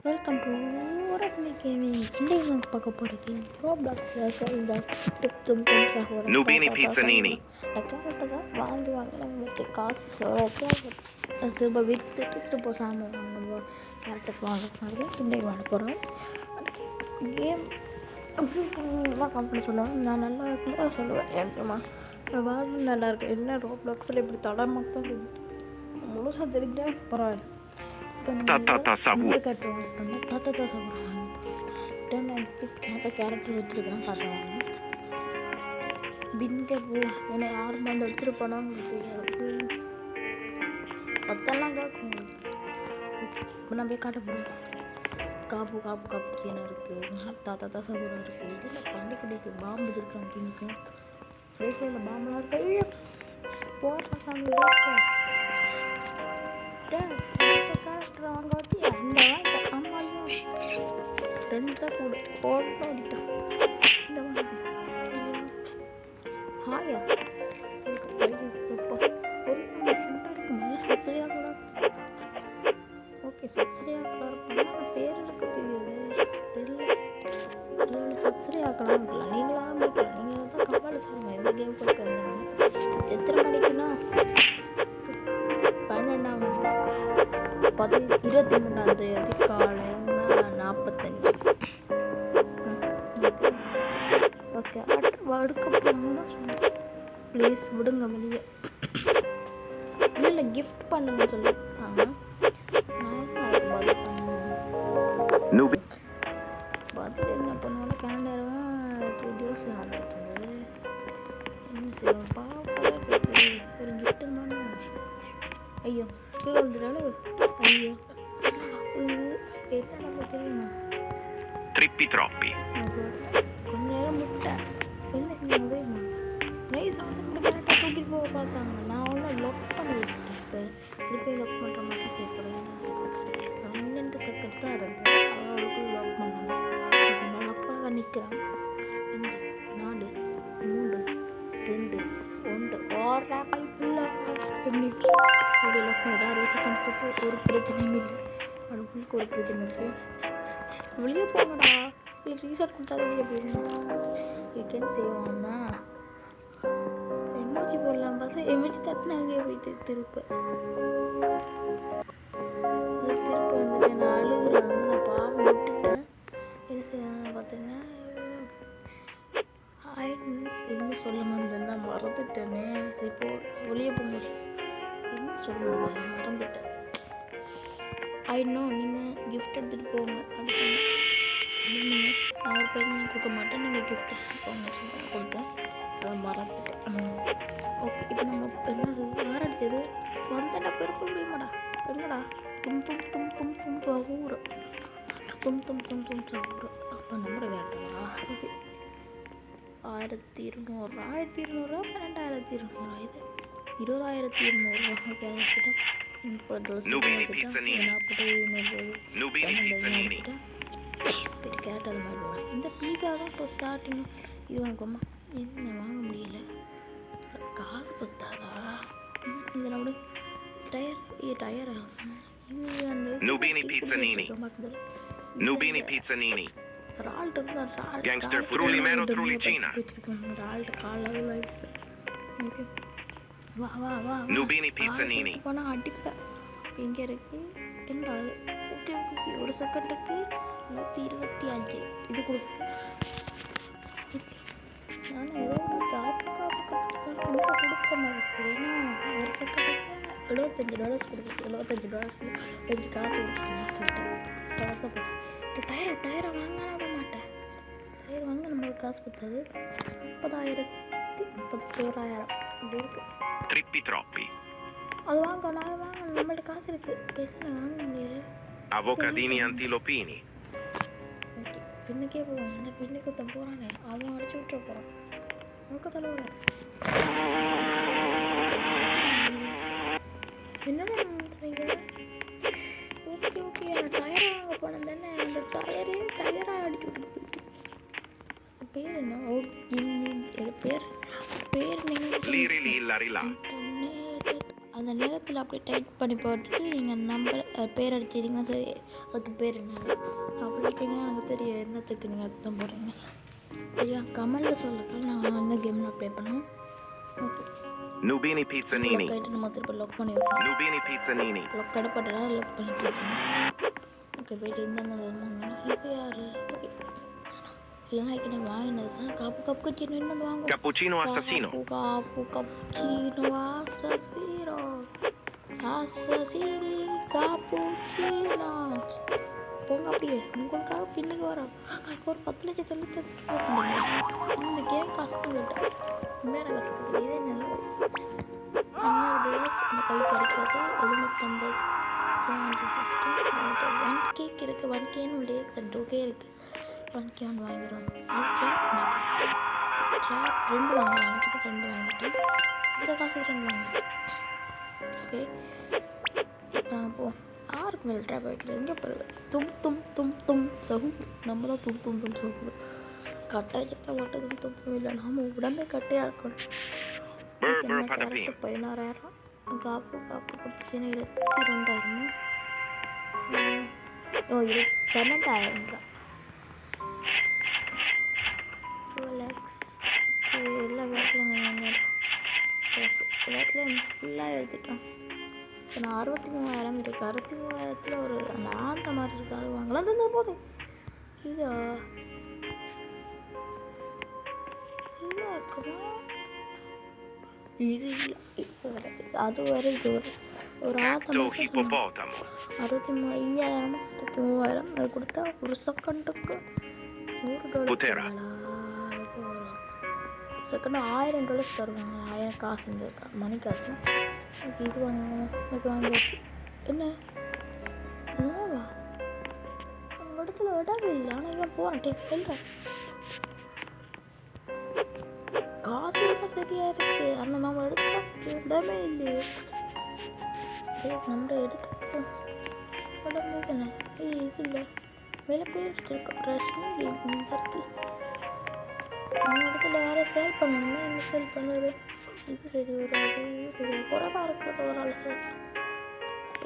Welcome to Rajini gaming. இன்றைக்கு நம்ம பார்க்க போகிறது ரோப்ளாக்ஸில் இருக்க இந்த தும் தும் சகோதரன் Nubini Pizzanini. கேரக்டரை வாங்கி நம்ம வச்சு காசு திரும்ப விற்றுட்டு திரும்ப சாமி வாங்கணும் கேரக்டர் வாங்க இன்றைக்கு வாங்க போகிறோம். கேம் அப்படின்னு கம்பெனி சொல்லுவாங்க. நான் நல்லா இருக்குன்னு சொல்லுவேன். ஏமா வாழ்வு நல்லா இருக்கு. என்ன ரோப்ளாக்ஸில் இப்படி தடை மக்கள் முழுசாக தெரிஞ்சால் பரவாயில்ல. Tata Sabu. கேரக்டர் வச்சிருக்கிறேன் காட்டுவாங்க. பின்கே போ என்னை யார் வந்து எடுத்துகிட்டு போனாங்க தெரியாது. சத்தெல்லாம் கேட்கும். இப்போ நான் போய் காட்ட போகிறேன். காப்பு காப்பு காப்பு என்ன இருக்குது, தாத்தா சபூரா இருக்குது. இதில் பள்ளிக்குடிக்கு பாம்பு இருக்கிறோம். பின்க்கு ஃப்ரேஷில் பாம்பெலாம் இருக்கு. ஐயோ போடுற சாமி கேரக்டர் வாங்க வச்சு அந்த வாங்க அம்மாலையும் ரெண்டு தான் கூட போட்டோ அடிட்டோம். இந்த வாங்க ஹாயா இப்போ ஒரு இருக்கு மேலே சப்ஸ்கிரைபர் ஓகே சப்ஸ்கிரைபர் பண்ணால் பேர் எனக்கு தெரியல சப்ஸ்கிரைப் ஆக்கலாம் இருக்கலாம். நீங்களாக இருக்கலாம். நீங்கள் தான் கவலை சொல்லுங்கள். எந்த கேம் போய்க்காங்க எத்தனை மணிக்குன்னா 23ஆம் தேதி காலை 45. ஓகே அடுக்க போனோம்னா சொல்லுங்கள் ப்ளீஸ் விடுங்க வெளியே. இல்லை கிஃப்ட் பண்ணுங்க சொல்லு. ஆனால் நான் அதுக்கு பதில் பண்ணுவேன். பதில் என்ன பண்ணுவோன்னா கேலண்டரும் ஜோஸ் ஆடுறது என்ன செய்வோம் பாப்பா ஒரு கிஃப்ட் பண்ண. ஐயோ கீழே வந்துட்டாலும் ஐயோ என்ன நம்ம தெரியுமா Trippi troppi. கொஞ்ச நேரம் முட்டை என்ன செஞ்சாங்க தெரியுமா நைஸ் வந்து கரெக்டாக தூக்கிட்டு போக பார்த்தாங்க. நான் ஒன்றும் லொக் பண்ணி விட்டேன். இப்போ திருப்பி லொக் பண்ணுற மாதிரி சேர்க்குறேன். 12 செகண்ட் தான் இருக்குது. அவளுக்கு லொக் பண்ணாங்க. நான் லொக் பண்ண தான் நிற்கிறேன். 4 3 2 1 ஓடுற பைப்பில் எப்படி அப்படி லொக் பண்ணிட்டு 60 செகண்ட்ஸுக்கு ஒரு பிரச்சனையும் இல்லை. அவளுக்கு ஒரு பிரச்சனை இருக்குது. வெளியே போங்கடா இல்லை ரீசார்ட் கொடுத்தா வெளியே போயிடணும். இதுக்கேன்னு செய்வோம்னா எமோஜி போடலாம் பார்த்தா எமோஜி தட்டினா அங்கேயே போயிட்டு திருப்ப வந்துட்டேன். நான் அழுகுறேன். நான் பாவம் விட்டுட்டேன். என்ன செய்யணும் பார்த்தீங்கன்னா என்ன சொல்ல வந்தேன்னா மறந்துட்டேனே. இப்போ வெளியே போகும்போது என்ன சொல்லுவாங்க மறந்துட்டேன். நீங்கள் கிஃப்ட் எடுத்துகிட்டு போங்க அப்படின்னு சொன்னேன். நான் ஒரு பேர் நீங்கள் கொடுக்க மாட்டேன், நீங்கள் கிஃப்ட் எடுத்துகிட்டு போங்க சொல்லி கொடுத்தேன். அதை மறந்துட்டேன். ஓகே இப்போ நம்ம என்னது யார் அடித்தது வந்தேன்னா பெருக்க முடியுமாடா எங்கடா தும் தும் தும் தும் தும் ஊர் தும் தும் தும் தும் ஊர். அப்போ நம்மளோட கேட்டா இது 1200 1200 2200 இது 20200. ஓகே வச்சுட்டோம். இப்போ ட்ரெஸ் கேரட் அது மாதிரி போகலாம். இந்த பீஸா தான் இப்போ ஸ்டார்டிங். இது வாங்கம்மா என்ன வாங்க முடியல காசு பத்தாதா. இந்த நம்மளோட டயரா இது அந்த ரால்ட் வா வா வா போனால் அடிப்பேன். எங்கே இருக்கு என்ன குட்டி ஒரு செகண்டுக்கு 125 இது கொடுக்கு. ஆனால் ஏதோ ஒரு காப்பு ரொம்ப கொடுக்குற மாதிரி இருக்குது. ஏன்னா ஒரு செகண்டுக்கு $75 கொடுக்குது. $75 கொஞ்சம் காசு கொடுக்குறேன்னு சொல்லிட்டேன். காசை இப்போ டயரை வாங்க விட மாட்டேன். டயர் வாங்க நம்மளுக்கு காசு கொடுத்தது 30,000 31,000 இப்படி இருக்குது. அது வாங்க நான் வாங்க நம்மள்ட்ட காசு இருக்கு. என்ன வாங்க முடியல. Avocadini antilopini. ஓகே பின்னுக்கே போவான். அந்த பின்னுக்கு தான் போகிறானே அவன் அடிச்சு விட்டுற போகிறான். முழுக்க தலைவர என்னடா நடந்துறீங்க. ஓகே ஓகே நான் டயரை வாங்க போனேன் தானே. அந்த டயராக அடிச்சு விட்டு போயிட்டு பேர் என்ன ஓகே பேர் நீங்கள் அந்த நேரத்தில் அப்படி டைப் பண்ணி போட்டுட்டு நீங்கள் நம்பர் பேர் அடிச்சிட்டிங்கன்னா சரி அதுக்கு பேர் என்ன அப்படி இருக்கீங்கன்னா எனக்கு தெரியும் என்னத்துக்கு நீங்கள் அர்த்தம் போடுறீங்க. சரியா? கமெண்டில் சொல்லுங்கள் நான் என்ன கேமில் ப்ளே பண்ணுவேன். Okay Nubini Pizzanini. நம்ம திரும்ப லாக் பண்ணி விட்டுருவோம். Nubini Pizzanini. லாக் கடப்பட்டா லாக் பண்ணிட்டு ஓகே போயிட்டு இந்த மாதிரி இப்போ யார் ஓகே இல்லைன்னா இங்கே வாங்கினது தான் காப்பு கப்புச்சினோ என்ன வாங்க Cappuccino assassino. காப்பு கப்புச்சினோ அசசீரோ அசசீரி காப்புச்சினோ போங்க அப்படியே உங்களுக்காக பின்னுக்கு வரோம். ஒரு 10 லட்சம் இந்த கேம் காசு கேட்டேன் உண்மையான காசு கேட்குது. இதே என்னது $100 அந்த கைக்கு அடிக்கிறது 750 750 1 கேக் இருக்குது 1 கேன்னு உள்ளே இருக்குது 2K இருக்குது 1K ஒன்று வாங்கிடுவோம். அது ட்ராப் 2 வாங்குவோம். 2 வாங்கிட்டேன் இந்த காசுக்கு 2 வாங்கிட்டேன். ஓகே அப்புறம் போ யாருக்கு மேலே ட்ராப் வைக்கிறது இங்கே பாருங்க தும் தும் தும் தும் சகு நம்ம தான் தும் தும் தும் சகு கட்டாயத்தை மட்டும் தும் தும் தும் இல்லை நம்ம உடம்பே கட்டையாக இருக்கணும். 16,000 காப்பு காப்பு கப்புச்சின்னு 22,000 ஓ இது 12,000 எல்லா கிளாஸ்லையும் எல்லாத்துலேயும் ஃபுல்லாக எடுத்துட்டோம். இப்போ நான் 63,000 இருக்குது 63,000 ஒரு அந்த ஆந்த மாதிரி இருக்குது அது வாங்கலாம் தந்தா போதும். இதா இதாக இருக்குமா இது இல்லை இப்போ வராது அது வர இது வரும் ஒரு Gatto hippopotamo. 63,000 அது கொடுத்தா ஒரு செகண்டுக்கு $100 செகண்ட் $1,000 தருவாங்க. 1000 காசு இந்த மணி காசு. இது வாங்கணும் இது வாங்கியாச்சு. என்ன நோவா உங்கள் இடத்துல இடமே இல்லை ஆனால் இவன் போகிறேன் டேக் இல்லை காசு எல்லாம் சரியா இருக்கு ஆனால் நம்ம எடுத்துக்க இடமே இல்லையே. நம்ம எடுத்துக்கணும் உடம்பு தானே இது இல்லை வேலை பேர் இருக்கோம் ரஷ்மி கேம் இந்த இருக்கு நம்ம இடத்துல யாரை சேல் பண்ணணுமே என்ன சேல் பண்ணுறது இது சரி வராது இது சரி குறைவாக இருக்கிறது ஒரு ஆள் சார்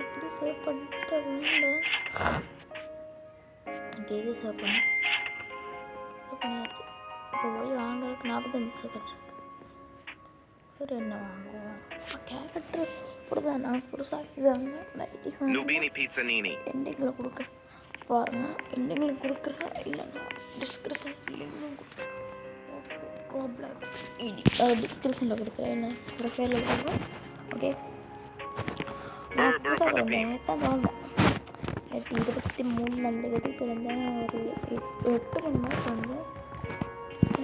எப்படி சேவ் பண்ணிட்டு வேண்டாம். ஓகே இது சேவ் பண்ணியாச்சு. இப்போ போய் வாங்குறதுக்கு 45 செகண்ட் இருக்கு. வேறு என்ன வாங்குவோம் கேரக்டர் இப்படிதான் நான் புதுசாக இதாங்க Nubini Pizzanini. எண்டிங்கில் கொடுக்குறேன் பாருங்கள் எண்டிங்கில் கொடுக்குறேன் இல்லைன்னா டிஸ்கிரிப்ஷன் லிங்கும் கொடுக்குறேன். ரோப்ளாக்ஸ் டிஸ்கிரிப்ஷனில் கொடுக்குறேன் என்ன ப்ரொஃபைலில் கொடுக்குறேன். ஓகே நான் புதுசாக வந்தேன் தான் வந்தேன் 23 அந்த கதைக்கு வந்தேன் ஒரு 8 மணி நேரம் வந்து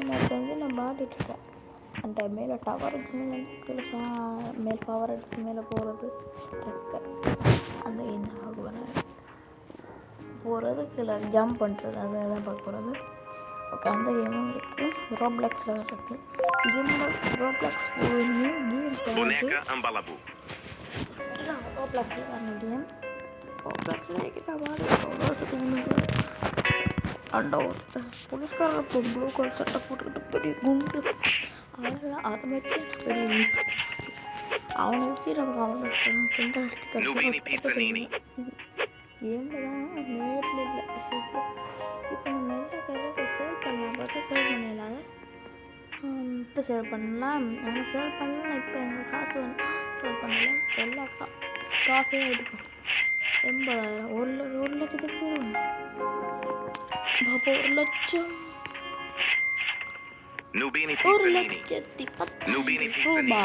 எனக்கு வந்து நான் பாடிட்டுருக்கேன். அந்த மேலே டவர் கீழே மேல் பவர் எடுத்து மேலே போகிறது ரெக்க அந்த என்ன ஆகுவேன் போகிறது கீழே ஜம்ப் பண்ணுறது அதை தான் பார்க்க போகிறது. ஓகே அந்த கேமும் இருக்குது ரோப்ளாக்ஸில் இருக்குது. இது Roblox new game Boneca Ambalabu. ரோப்ளாக்ஸில் வர கேம் ரோப்ளாக்ஸில் நான் வாடி ஒரு வருஷத்துக்கு முன்னாடி அந்த ஒருத்தர் புலிஸ்காரர் ப்ளூ கலர் சட்டை போட்டுக்கிட்டு பெரிய குண்டு அதெல்லாம் அதை வச்சு பெரிய அவனை வச்சு நமக்கு அவனை Nubini Pizzanini. கேமில் தான் நேரில் இல்லை. இப்போ நம்ம எந்த கலருக்கு சேல் பண்ணலாம் பார்த்தா சேல் பண்ணிடலாம். இப்போ சேல் பண்ணலாம் ஆனால் சேல் பண்ணலாம் இப்போ எங்கள் காசு வேணும் சேல் பண்ணலாம் எல்லா காசையும் எடுப்போம். 80,000 1 லட்சத்துக்கு போயிடுவோம் பாப்பா 1 லட்சம் Nubini 1,10,000 Nubini ரூபாய் Pizzanini.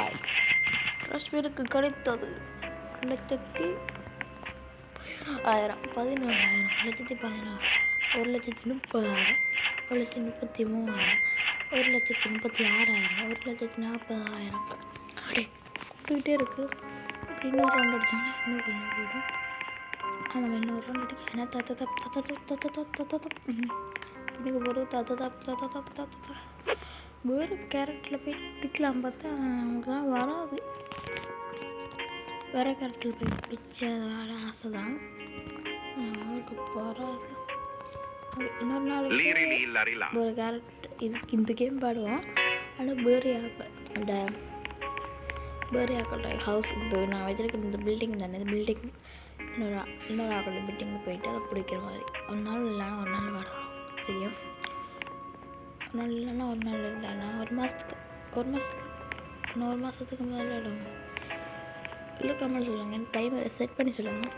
ரஷ்மினுக்கு கிடைத்தது 1,10,000 11,000 1,14,000 1,30,000 1,33,000 1,36,000 1,40,000 அப்படியே போயிட்டே இருக்கு. அப்படி இன்னொரு ரவுண்ட் அடிச்சோம்னா இன்னும் கொஞ்சம் போயிடும். ஆமாம் இன்னொரு ரவுண்ட் அடிக்க ஏன்னா இன்னைக்கு ஒரு வேறு கேரக்டரில் போய் பிடிக்கலாம் பார்த்தா அவங்களுக்குலாம் வராது. வேறு கேரக்டரில் போய் பிடிச்ச ஆசை தான் அவங்களுக்கு வராது. இன்னொரு நாளைக்கு ஒரு கேரக்டர் இதுக்கு இந்த கேம் பாடுவோம் ஆனால் வேறு அந்த வேறு ஆக்கள்கிட்ட ஹவுஸ் இப்போ நான் வச்சிருக்கிற இந்த பில்டிங் தானே இந்த பில்டிங் இன்னொரு ஆக்களோட பில்டிங்கு போயிட்டு அதை பிடிக்கிற மாதிரி ஒரு நாள் இல்லைன்னா ஒரு நாள் வாடகை சரியா ஒரு நாள் இல்லைன்னா ஒரு நாள் இல்லைன்னா ஒரு மாதத்துக்கு முதல்ல இடம் இல்லை கமல் சொல்லுங்கள் டைமை செட் பண்ணி சொல்லுங்கள்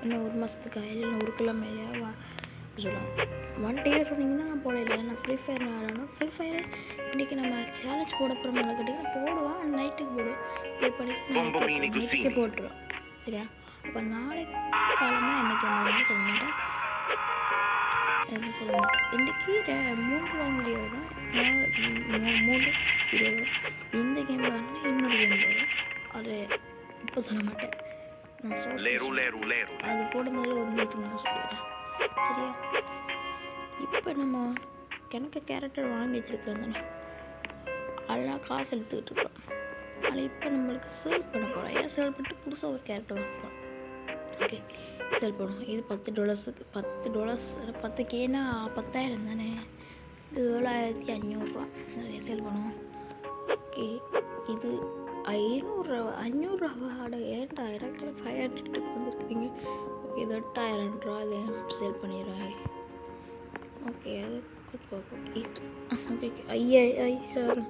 இன்னும் ஒரு மாதத்துக்கு இல்லைன்னா ஒரு கிழமையிலையா சொல்லுவாங்க 1 day சொன்னீங்கன்னா நான் போடல நான் ஃப்ரீ ஃபயர் ஆடணும் ஃப்ரீ ஃபயர் இன்றைக்கி நம்ம சேலஞ்ச் போட போகிறோம்னு கேட்டிங்கன்னா போடுவோம் நைட்டுக்கு போடுவோம் ப்ளே பண்ணிவிட்டு நைட்டுக்கே போட்டுருவோம் சரியா அப்போ நாளைக்கு காலமாக என்றைக்கு அம்மா சொல்ல மாட்டேன் எதுவும் சொல்ல மாட்டேன் இன்றைக்கி 3 வாங்கி வரும் 3 வீடியோ வரும் இந்த கேம் வரணும் இன்னொரு கேம் வரும் அது இப்போ சொல்ல மாட்டேன் நான் அது போடும்போது ஒரு நேற்று நான் சொல்லிடுறேன் சரியா இப்போ நம்ம எனக்கு கேரக்டர் வாங்கி வச்சுருக்கிறோம் தானே அதெல்லாம் காசு எடுத்துக்கிட்டு இருக்கோம் ஆனால் இப்போ நம்மளுக்கு சேல் பண்ண போகிறோம் ஏன் சேல் பண்ணிட்டு புதுசாக ஒரு கேரக்டர் வாங்குறோம் ஓகே சேல் பண்ணுவோம் இது $10 10Kனா 10,000 தானே இது 7,500 நிறைய சேல் பண்ணுவோம் ஓகே இது 500 வாட ஏன்டா எனக்கு 500 வந்துருக்கீங்க ஓகே இது 8,000 அது சேல் பண்ணிடுறாங்க ஓகே அது ஓகே 5,000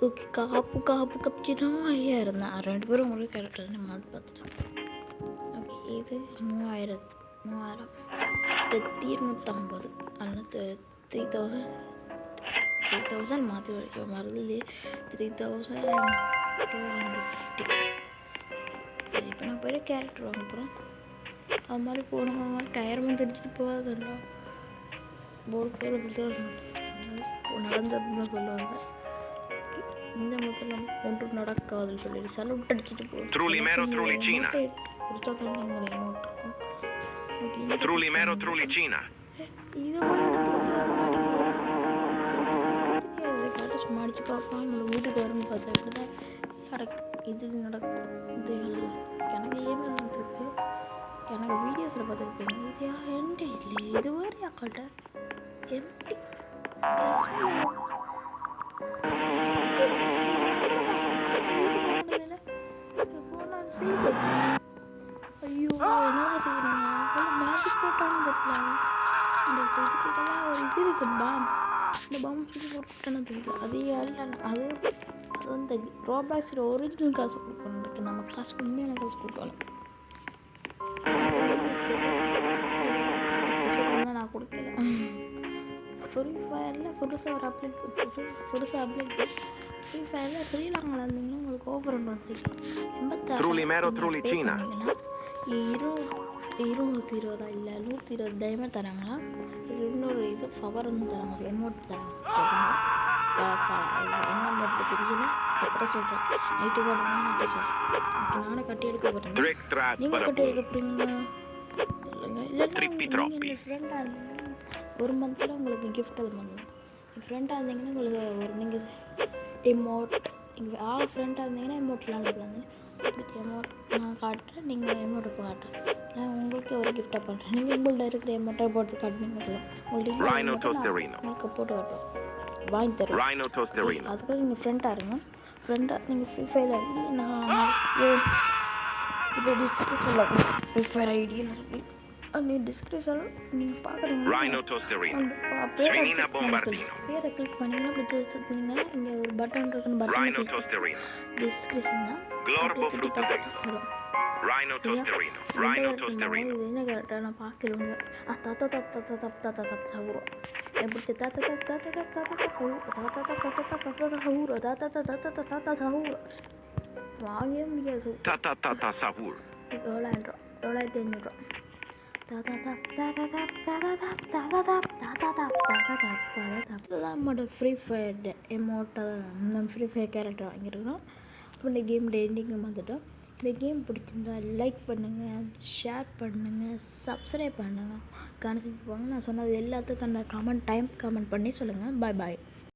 ஓகே காப்பு கப்பினா 5,000 தான் 2 பேரும் உங்களுக்கு கேரக்டர் நம்ம அது பார்த்துட்டோம் ஓகே இது 3,000 250 அல்லது 3,000 மாற்றி வரைக்கும் மறந்துலே 3,250 இப்போ நான் பெரிய கேரக்டர் வாங்க போகிறோம் அது மாதிரி போன டயர் தெரிஞ்சுட்டு போகாதுண்டா போர்டு பேர் நடந்ததுன்னு தான் சொல்லுவாங்க இந்த முதல்ல ஒன்று நடக்காதுன்னு சொல்லிட்டு சலூட் அடிச்சுட்டு போகும் சும்மா அடிச்சு பார்ப்பான் உங்களை வீட்டுக்கு வரும்னு பார்த்தா இப்படிதான் இது நடக்கும் இது எனக்கு ஏன் நடந்துருக்கு எனக்கு வீடியோஸில் பார்த்துருப்பீங்க இது என்கிட்ட இல்லை இது வேறு அக்காட்ட எம்டி ஐயோ என்ன செய்யறீங்க மேஜிக் போட்டான்னு தெரியல இந்த இதுக்கெல்லாம் ஒரு இது இருக்கு பாம் இந்த பாம் சொல்லி போட்டுட்டானு தெரியல அது வந்து ரோபாக்ஸில் ஒரிஜினல் காசு கொடுக்கணும் இருக்கு நம்ம காசு உண்மையான காசு கொடுக்கணும் நான் கொடுக்கல ஃப்ரீ ஃபயரில் புதுசாக ஒரு அப்டேட் ஃப்ரீ ஃபயரில் ஸ்ரீலங்காவில் இருந்தீங்கன்னா உங்களுக்கு ஓவர் ஒன்று வந்துருக்கு 220 இல்லை 120 டைமண்ட் தராங்களா இன்னொரு இது பவர் வந்து தராங்க எமௌண்ட் தராங்க என்ன அமௌண்ட் தெரியல அப்புறம் சொல்கிறேன் நைட்டு போடணும் நைட்டு சொல்கிறேன் ஓகே நானும் கட்டி எடுக்க போகிறேன் நீங்கள் கட்டி எடுக்க போகிறீங்களா இல்லைங்க இல்லைன்னா நீங்கள் ஃப்ரெண்டாக இருந்தீங்கன்னா ஒரு மந்தில் உங்களுக்கு கிஃப்ட் அது பண்ணலாம் ஃப்ரெண்டாக இருந்தீங்கன்னா உங்களுக்கு ஒரு நீங்கள் எமௌண்ட் நீங்கள் ஃப்ரெண்டாக இருந்தீங்கன்னா எமௌண்ட் விளாண்டுக்கலாம் அப்படி எமௌண்ட் நான் காட்டுறேன் நீங்கள் எமௌண்ட்டை காட்டுறேன் நான் உங்களுக்கு ஒரு கிஃப்டாக பண்ணுறேன் நீங்கள் உங்கள்கிட்ட இருக்கிற எமௌண்ட்டை போட்டு காட்டுனீங்க உங்களுக்கு போட்டு வரட்டும் வாங்கி தருவேன் அதுக்காக நீங்கள் ஃப்ரெண்டாக இருங்க ஃப்ரெண்டாக நீங்கள் ஃப்ரீ ஃபயர் ஐடி நான் இப்போ டிஸ்கிரிப்ஷனில் ஃப்ரீ ஃபயர் ஐடின்னு சொல்லி நீ டிஸ்கிரிப்ஷன் நீங்கள் பார்க்குறீங்க பேரை கிளிக் பண்ணிங்கன்னா அப்படி தெரிஞ்சுருந்தீங்கன்னா இங்கே ஒரு பட்டன் இருக்குன்னு பட்டன் டிஸ்கிரிப்ஷன் தான் வரும் என்ன கேரக்டர் நான் பார்க்கல சவுரம் எப்படி வாங்கவே முடியாது 7,500 நம்மளோட ஃப்ரீ ஃபயர் எமௌண்ட்டை நம்ம ஃப்ரீ ஃபயர் கேரக்டர் வாங்கியிருக்கிறோம் அப்புறம் இந்த கேம் எண்டிங்கும் வந்துட்டோம் இந்த கேம் பிடிச்சிருந்தா லைக் பண்ணுங்கள் ஷேர் பண்ணுங்கள் சப்ஸ்கிரைப் பண்ணுங்கள் கணக்கு போங்க நான் சொன்னது எல்லாத்துக்கும் கமெண்ட் பண்ணி சொல்லுங்கள் பாய்